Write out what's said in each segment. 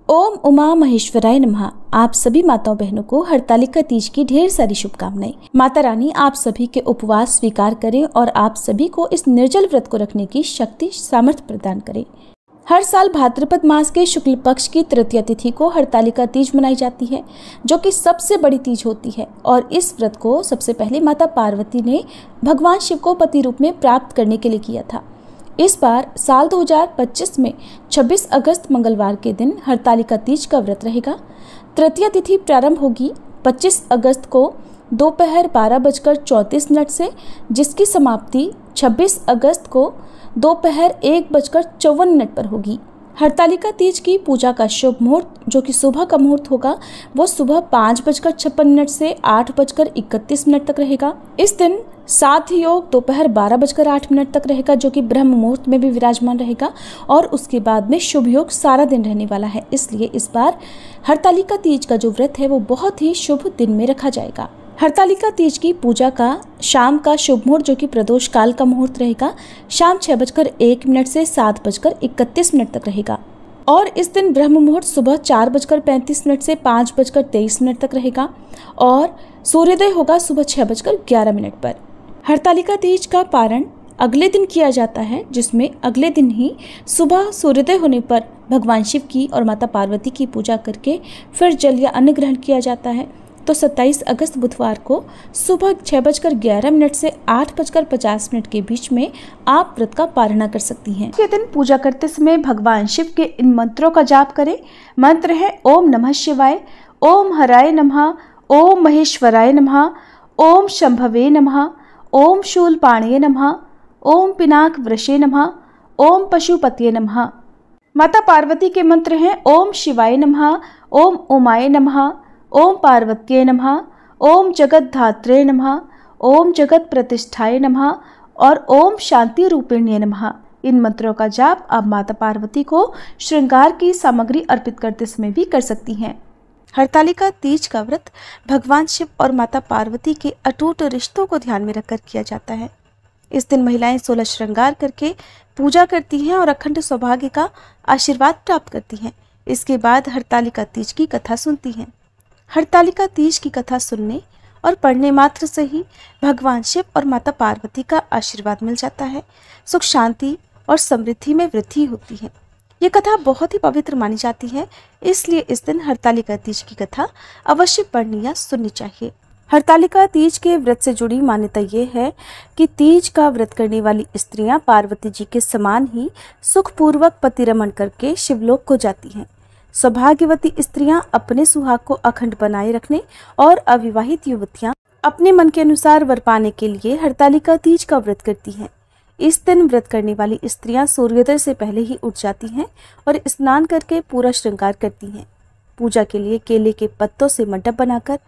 ओम उमा महेश्वराय नमः। आप सभी माताओं बहनों को हरतालिका तीज की ढेर सारी शुभकामनाएं। माता रानी आप सभी के उपवास स्वीकार करें और आप सभी को इस निर्जल व्रत को रखने की शक्ति सामर्थ्य प्रदान करें। हर साल भाद्रपद मास के शुक्ल पक्ष की तृतीया तिथि को हरतालिका तीज मनाई जाती है, जो कि सबसे बड़ी तीज होती है। और इस व्रत को सबसे पहले माता पार्वती ने भगवान शिव को पति रूप में प्राप्त करने के लिए किया था। इस बार साल 2025 में 26 अगस्त मंगलवार के दिन हरतालिका तीज का व्रत रहेगा। तृतीया तिथि प्रारंभ होगी 25 अगस्त को दोपहर 12:34 से, जिसकी समाप्ति 26 अगस्त को दोपहर 1:54 पर होगी। हरतालिका तीज की पूजा का शुभ मुहूर्त, जो कि सुबह का मुहूर्त होगा, वो सुबह 5:56 से 8:31 तक रहेगा। इस दिन साथ योग दोपहर 12:08 तक रहेगा, जो कि ब्रह्म मुहूर्त में भी विराजमान रहेगा। और उसके बाद में शुभ योग सारा दिन रहने वाला है। इसलिए इस बार हरतालिका तीज का जो व्रत है वो बहुत ही शुभ दिन में रखा जाएगा। हरतालिका तीज की पूजा का शाम का शुभ मुहूर्त, जो कि प्रदोष काल का मुहूर्त रहेगा, शाम 6:01 से 7:31 तक रहेगा। और इस दिन ब्रह्म मुहूर्त सुबह 4:35 से 5:23 तक रहेगा। और सूर्योदय होगा सुबह 6:11 पर। हरतालिका तीज का पारण अगले दिन किया जाता है, जिसमें अगले दिन ही सुबह सूर्योदय होने पर भगवान शिव की और माता पार्वती की पूजा करके फिर जल या अन्न ग्रहण किया जाता है। तो 27 अगस्त बुधवार को सुबह 6:11 से 8:50 के बीच में आप व्रत का पारणा कर सकती हैं। ये दिन पूजा करते समय भगवान शिव के इन मंत्रों का जाप करें। मंत्र है ओम नमः शिवाय, ओम हराय नमः, ओम महेश्वराय नमः, ओम शंभवे नमः, ओम शूलपाणये नमः, ओम पिनाक वृषे नमः, ओम पशुपतये नमः। माता पार्वती के मंत्र हैं ओम शिवाय नमः, ओम उमाय नमः, ओम पार्वत्ये नमः, ओम जगद्धात्रे नमः, ओम जगत प्रतिष्ठाय नमः और ओम शांति रूपिण्ये नमः। इन मंत्रों का जाप आप माता पार्वती को श्रृंगार की सामग्री अर्पित करते समय भी कर सकती हैं। हरतालिका तीज का व्रत भगवान शिव और माता पार्वती के अटूट रिश्तों को ध्यान में रखकर किया जाता है। इस दिन महिलाएं 16 श्रृंगार करके पूजा करती हैं और अखंड सौभाग्य का आशीर्वाद प्राप्त करती हैं। इसके बाद हरतालिका तीज की कथा सुनती हैं। हरतालिका तीज की कथा सुनने और पढ़ने मात्र से ही भगवान शिव और माता पार्वती का आशीर्वाद मिल जाता है। सुख शांति और समृद्धि में वृद्धि होती है। ये कथा बहुत ही पवित्र मानी जाती है, इसलिए इस दिन हरतालिका तीज की कथा अवश्य पढ़नी या सुननी चाहिए। हरतालिका तीज के व्रत से जुड़ी मान्यता ये है कि तीज का व्रत करने वाली स्त्रियां पार्वती जी के समान ही सुखपूर्वक पतिरमण करके शिवलोक को जाती हैं। सौभाग्यवती स्त्रियां अपने सुहाग को अखंड बनाए रखने और अविवाहित युवतियां अपने मन के अनुसार वर पाने के लिए हरतालिका तीज का व्रत करती हैं। इस दिन व्रत करने वाली स्त्रियां सूर्योदय से पहले ही उठ जाती हैं और स्नान करके पूरा श्रृंगार करती हैं। पूजा के लिए केले के पत्तों से मंडप बनाकर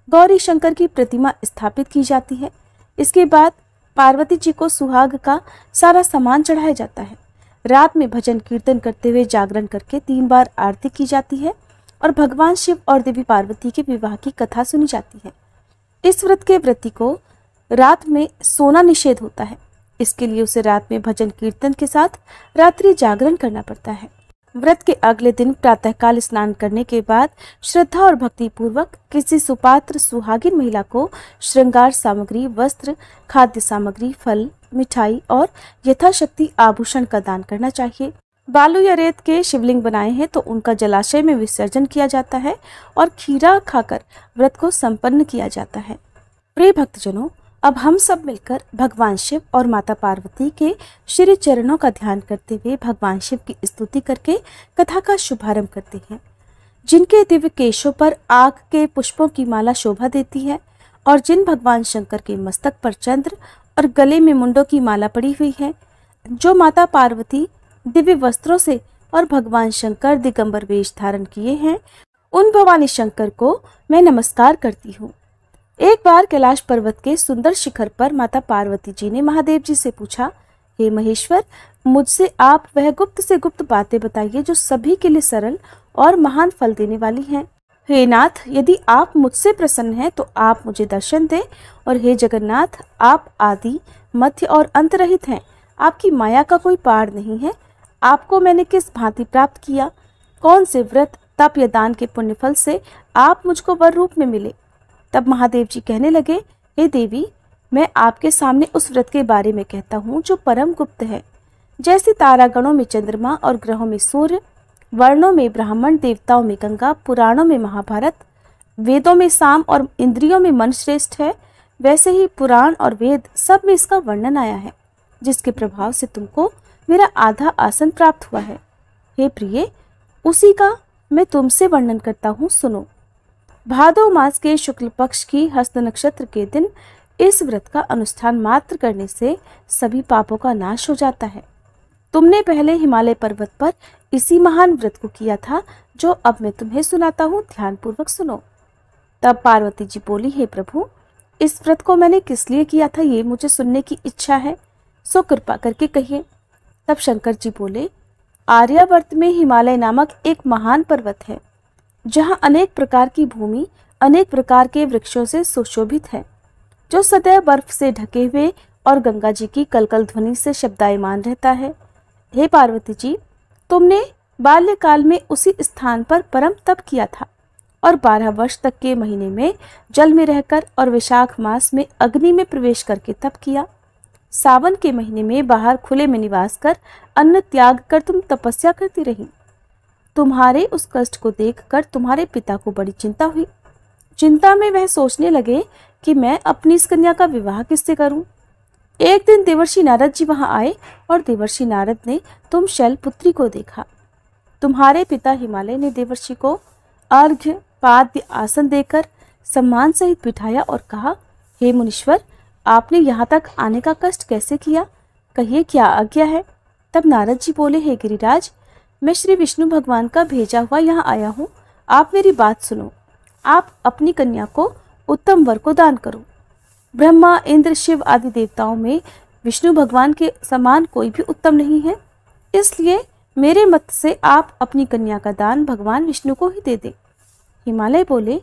गौरी शंकर की प्रतिमा स्थापित की जाती है। इसके बाद पार्वती जी को सुहाग का सारा सामान चढ़ाया जाता है। रात में भजन कीर्तन करते हुए जागरण करके 3 बार आरती की जाती है और भगवान शिव और देवी पार्वती के विवाह की कथा सुनी जाती है। इस व्रत के व्रती को रात में सोना निषेध होता है। इसके लिए उसे रात में भजन कीर्तन के साथ रात्रि जागरण करना पड़ता है। व्रत के अगले दिन प्रातःकाल स्नान करने के बाद श्रद्धा और भक्ति पूर्वक किसी सुपात्र सुहागिन महिला को श्रृंगार सामग्री, वस्त्र, खाद्य सामग्री, फल, मिठाई और यथाशक्ति आभूषण का दान करना चाहिए। बालू या रेत के शिवलिंग बनाए हैं तो उनका जलाशय में विसर्जन किया जाता है और खीरा खाकर व्रत को संपन्न किया जाता है। प्रिय भक्तजनों, अब हम सब मिलकर भगवान शिव और माता पार्वती के श्री चरणों का ध्यान करते हुए भगवान शिव की स्तुति करके कथा का शुभारंभ करते हैं। जिनके दिव्य केशों पर आग के पुष्पों की माला शोभा देती है और जिन भगवान शंकर के मस्तक पर चंद्र और गले में मुंडों की माला पड़ी हुई है, जो माता पार्वती दिव्य वस्त्रों से और भगवान शंकर दिगंबर वेश धारण किए हैं, उन भवानी शंकर को मैं नमस्कार करती हूँ। एक बार कैलाश पर्वत के सुंदर शिखर पर माता पार्वती जी ने महादेव जी से पूछा, हे महेश्वर, मुझसे आप वह गुप्त से गुप्त बातें बताइए जो सभी के लिए सरल और महान फल देने वाली हैं। हे नाथ, यदि आप मुझसे प्रसन्न हैं तो आप मुझे दर्शन दें। और हे जगन्नाथ, आप आदि, मध्य और अंत रहित हैं। आपकी माया का कोई पार नहीं है। आपको मैंने किस भांति प्राप्त किया, कौन से व्रत तप या दान के पुण्य फल से आप मुझको वर रूप में मिले। तब महादेव जी कहने लगे, हे देवी, मैं आपके सामने उस व्रत के बारे में कहता हूँ जो परम गुप्त है। जैसे तारागणों में चंद्रमा और ग्रहों में सूर्य, वर्णों में ब्राह्मण, देवताओं में गंगा, पुराणों में महाभारत, वेदों में साम और इंद्रियों में मन श्रेष्ठ है, वैसे ही पुराण और वेद सब में इसका वर्णन आया है, जिसके प्रभाव से तुमको मेरा आधा आसन प्राप्त हुआ है। हे प्रिय, उसी का मैं तुमसे वर्णन करता हूँ, सुनो। भादो मास के शुक्ल पक्ष की हस्त नक्षत्र के दिन इस व्रत का अनुष्ठान मात्र करने से सभी पापों का नाश हो जाता है। तुमने पहले हिमालय पर्वत पर इसी महान व्रत को किया था, जो अब मैं तुम्हें सुनाता हूँ, ध्यानपूर्वक सुनो। तब पार्वती जी बोली, हे प्रभु, इस व्रत को मैंने किस लिए किया था ये मुझे सुनने की इच्छा है, सो कृपा करके कहिए। तब शंकर जी बोले, आर्यावर्त में हिमालय नामक एक महान पर्वत है, जहाँ अनेक प्रकार की भूमि अनेक प्रकार के वृक्षों से सुशोभित है, जो सदैव बर्फ से ढके हुए और गंगा जी की कलकल ध्वनि से शब्दायमान रहता है। हे पार्वती जी, तुमने बाल्यकाल में उसी स्थान पर परम तप किया था और 12 वर्ष तक के महीने में जल में रहकर और वैशाख मास में अग्नि में प्रवेश करके तप किया। सावन के महीने में बाहर खुले में निवास कर अन्न त्याग कर तुम तपस्या करती रही। तुम्हारे उस कष्ट को देखकर तुम्हारे पिता को बड़ी चिंता हुई। चिंता में वह सोचने लगे कि मैं अपनी इस कन्या का विवाह किससे करूं। एक दिन देवर्षि नारद जी वहां आए और देवर्षि नारद ने तुम शैलपुत्री को देखा। तुम्हारे पिता हिमालय ने देवर्षि को अर्घ्य पाद्य आसन देकर सम्मान सहित बिठाया और कहा, हे मुनीश्वर, आपने यहाँ तक आने का कष्ट कैसे किया, कहिए क्या आज्ञा है। तब नारद जी बोले, हे गिरिराज, मैं श्री विष्णु भगवान का भेजा हुआ यहाँ आया हूँ, आप मेरी बात सुनो। आप अपनी कन्या को उत्तम वर को दान करो। ब्रह्मा, इंद्र, शिव आदि देवताओं में विष्णु भगवान के समान कोई भी उत्तम नहीं है, इसलिए मेरे मत से आप अपनी कन्या का दान भगवान विष्णु को ही दे दें। हिमालय बोले,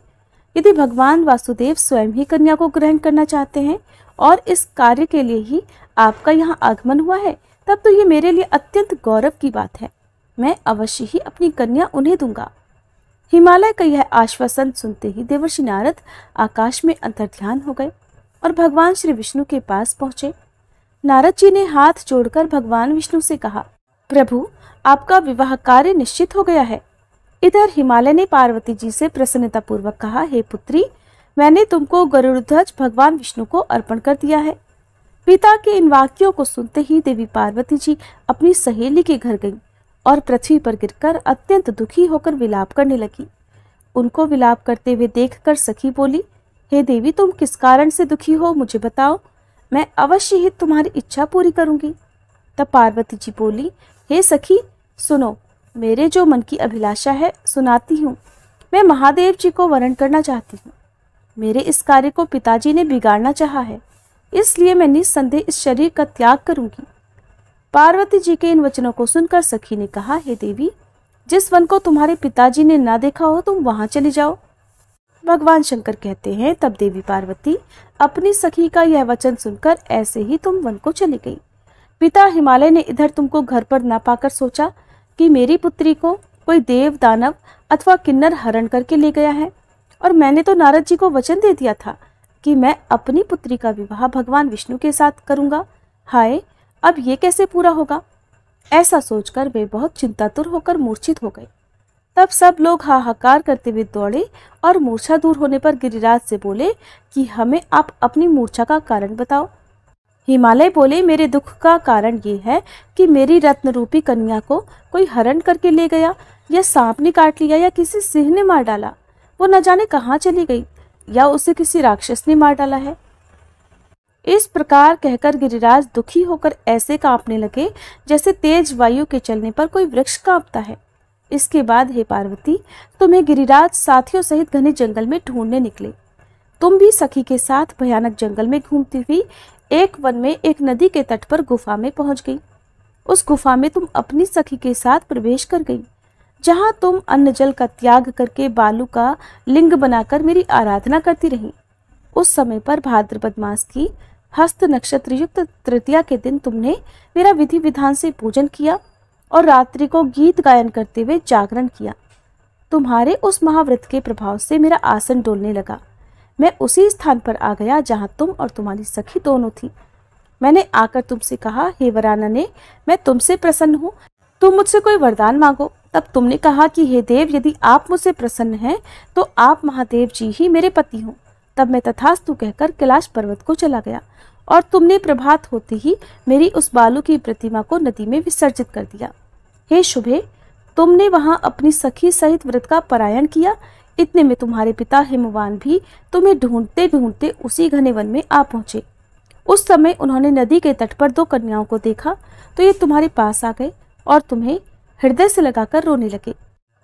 यदि भगवान वासुदेव स्वयं ही कन्या को ग्रहण करना चाहते हैं और इस कार्य के लिए ही आपका यहाँ आगमन हुआ है, तब तो ये मेरे लिए अत्यंत गौरव की बात है। मैं अवश्य ही अपनी कन्या उन्हें दूंगा। हिमालय का यह आश्वासन सुनते ही देवर्षि नारद आकाश में अंतर्ध्यान हो गए और भगवान श्री विष्णु के पास पहुंचे। नारद जी ने हाथ जोड़कर भगवान विष्णु से कहा, प्रभु, आपका विवाह कार्य निश्चित हो गया है। इधर हिमालय ने पार्वती जी से प्रसन्नता पूर्वक कहा, हे पुत्री, मैंने तुमको गरुड़ध्वज भगवान विष्णु को अर्पण कर दिया है। पिता के इन वाक्यों को सुनते ही देवी पार्वती जी अपनी सहेली के घर गईं और पृथ्वी पर गिरकर अत्यंत दुखी होकर विलाप करने लगी। उनको विलाप करते हुए देखकर सखी बोली, हे देवी, तुम किस कारण से दुखी हो, मुझे बताओ, मैं अवश्य ही तुम्हारी इच्छा पूरी करूंगी। तब पार्वती जी बोली, हे सखी, सुनो, मेरे जो मन की अभिलाषा है सुनाती हूँ। मैं महादेव जी को वरण करना चाहती हूँ। मेरे इस कार्य को पिताजी ने बिगाड़ना चाहा है, इसलिए मैं निस्संदेह इस शरीर का त्याग करूंगी। पार्वती जी के इन वचनों को सुनकर सखी ने कहा, हे देवी, जिस वन को तुम्हारे पिताजी ने ना देखा हो तुम वहां चली जाओ। भगवान शंकर कहते हैं, तब देवी पार्वती अपनी सखी का यह वचन सुनकर ऐसे ही तुम वन को चली गई। पिता हिमालय ने इधर तुमको घर पर ना पाकर सोचा कि मेरी पुत्री को कोई देव, दानव अथवा किन्नर हरण करके ले गया है, और मैंने तो नारद जी को वचन दे दिया था कि मैं अपनी पुत्री का विवाह भगवान विष्णु के साथ करूंगा। हाय, अब ये कैसे पूरा होगा। ऐसा सोचकर वे बहुत चिंतातुर होकर मूर्छित हो गए। तब सब लोग हाहाकार करते हुए दौड़े और मूर्छा दूर होने पर गिरिराज से बोले कि हमें आप अपनी मूर्छा का कारण बताओ। हिमालय बोले, मेरे दुख का कारण ये है कि मेरी रत्न रूपी कन्या को कोई हरण करके ले गया, या सांप ने काट लिया, या किसी सिंह ने मार डाला। वो न जाने कहाँ चली गई, या उसे किसी राक्षस ने मार डाला है। इस प्रकार कहकर गिरिराज दुखी होकर ऐसे कांपने लगे जैसे तेज वायु के चलने पर कोई वृक्ष कांपता है। इसके बाद हे पार्वती, तुम्हें गिरिराज साथियों सहित घने जंगल में ढूंढने निकले। तुम भी सखी के साथ भयानक जंगल में घूमती हुई एक वन में एक नदी के तट पर गुफा में पहुंच गई। उस गुफा में तुम अपनी सखी के साथ प्रवेश कर गई, जहां तुम अन्न जल का त्याग करके बालू का लिंग बनाकर मेरी आराधना करती रही। उस समय पर भाद्रपद मास की हस्त नक्षत्र युक्त तृतीया के दिन तुमने मेरा विधि विधान से पूजन किया और रात्रि को गीत गायन करते हुए जागरण किया। तुम्हारे उस महाव्रत के प्रभाव से मेरा आसन डोलने लगा। मैं उसी स्थान पर आ गया जहाँ तुम और तुम्हारी सखी दोनों थी। मैंने आकर तुमसे कहा, हे वरानने, मैं तुमसे प्रसन्न हूँ, तुम मुझसे कोई वरदान मांगो। तब तुमने कहा कि हे देव, यदि आप मुझसे प्रसन्न हैं तो आप महादेव जी ही मेरे पति हों। तब मैं तथास्तु कहकर कैलाश पर्वत को चला गया और तुमने प्रभात होते ही मेरी उस बालू की प्रतिमा को नदी में विसर्जित कर दिया। हे शुभे, तुमने वहां अपनी सखी सहित व्रत का परायण किया। इतने में तुम्हारे पिता हिमवान भी तुम्हें ढूंढते ढूंढते उसी घने वन में आ पहुंचे। उस समय उन्होंने नदी के तट पर 2 कन्याओं को देखा तो ये तुम्हारे पास आ गए और तुम्हें हृदय से लगाकर रोने लगे।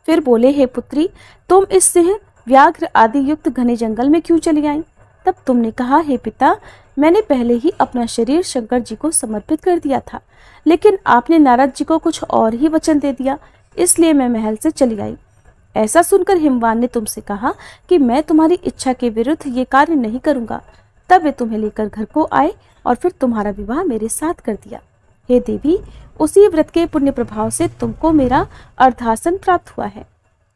फिर बोले, हे पुत्री, तुम इस सिंह व्याघ्र आदि युक्त घने जंगल में क्यों चली आई? तब तुमने कहा, हे पिता, मैंने पहले ही अपना शरीर शंकर जी को समर्पित कर दिया था, लेकिन आपने नारद जी को कुछ और ही वचन दे दिया, इसलिए मैं महल से चली आई। ऐसा सुनकर हिमवान ने तुमसे कहा कि मैं तुम्हारी इच्छा के विरुद्ध ये कार्य नहीं करूंगा। तब वे तुम्हें लेकर घर को आए और फिर तुम्हारा विवाह मेरे साथ कर दिया। हे देवी, उसी व्रत के पुण्य प्रभाव से तुमको मेरा अर्धासन प्राप्त हुआ है।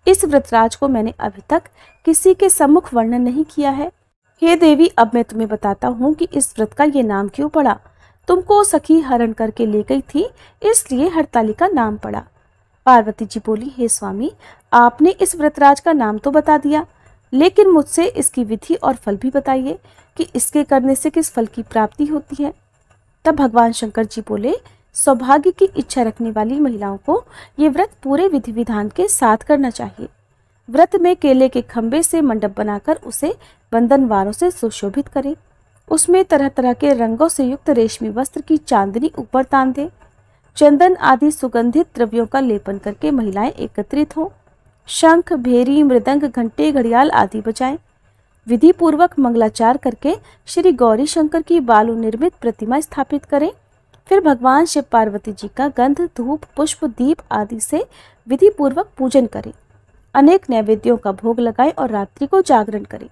इस व्रतराज को मैंने अभी तक किसी के सम्मुख वर्णन नहीं किया है। हे देवी, अब मैं तुम्हें बताता हूँ कि इस व्रत का ये नाम क्यों पड़ा। तुमको सखी हरण करके ले गई थी, इसलिए हरतालिका नाम पड़ा। पार्वती जी बोली, हे स्वामी, आपने इस व्रतराज का नाम तो बता दिया, लेकिन मुझसे इसकी विधि और फल भी बताइए कि इसके करने से किस फल की प्राप्ति होती है। तब भगवान शंकर जी बोले, सौभाग्य की इच्छा रखने वाली महिलाओं को ये व्रत पूरे विधि विधान के साथ करना चाहिए। व्रत में केले के खंबे से मंडप बनाकर उसे बंधनवारों से सुशोभित करें। उसमें तरह तरह के रंगों से युक्त रेशमी वस्त्र की चांदनी ऊपर तान दें। चंदन आदि सुगंधित द्रव्यों का लेपन करके महिलाएं एकत्रित हों। शंख, भेरी, मृदंग, घंटे, घड़ियाल आदि बजाएं। विधि पूर्वक मंगलाचार करके श्री गौरी शंकर की बालू निर्मित प्रतिमा स्थापित करें। फिर भगवान शिव पार्वती जी का गंध, धूप, पुष्प, दीप आदि से विधि पूर्वक पूजन करें। अनेक नैवेद्यों का भोग लगाएं और रात्रि को जागरण करें।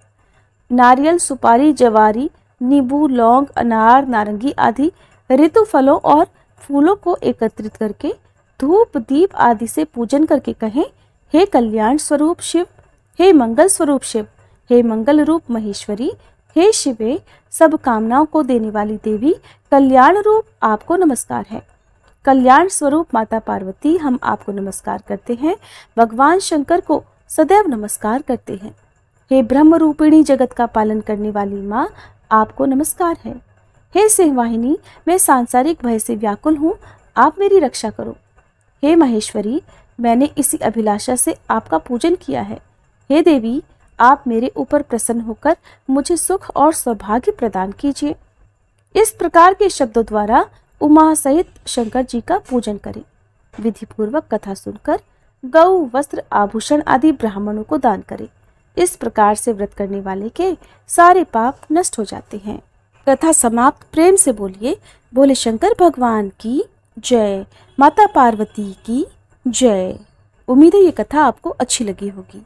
नारियल, सुपारी, जवारी, नींबू, लौंग, अनार, नारंगी आदि ऋतु फलों और फूलों को एकत्रित करके धूप, दीप आदि से पूजन करके कहें, हे कल्याण स्वरूप शिव, हे मंगल स्वरूप शिव, हे मंगल रूप महेश्वरी, हे शिवे, सब कामनाओं को देने वाली देवी, कल्याण रूप आपको नमस्कार है। कल्याण स्वरूप माता पार्वती, हम आपको नमस्कार करते हैं। भगवान शंकर को सदैव नमस्कार करते हैं। हे ब्रह्म रूपिणी, जगत का पालन करने वाली माँ, आपको नमस्कार है। हे सिंहवाहिनी, मैं सांसारिक भय से व्याकुल हूँ, आप मेरी रक्षा करो। हे महेश्वरी, मैंने इसी अभिलाषा से आपका पूजन किया है। हे देवी, आप मेरे ऊपर प्रसन्न होकर मुझे सुख और सौभाग्य प्रदान कीजिए। इस प्रकार के शब्दों द्वारा उमा सहित शंकर जी का पूजन करें। विधि पूर्वक कथा सुनकर गौ, वस्त्र, आभूषण आदि ब्राह्मणों को दान करें। इस प्रकार से व्रत करने वाले के सारे पाप नष्ट हो जाते हैं। कथा समाप्त। प्रेम से बोलिए, बोले शंकर भगवान की जय, माता पार्वती की जय। उम्मीद है ये कथा आपको अच्छी लगी होगी।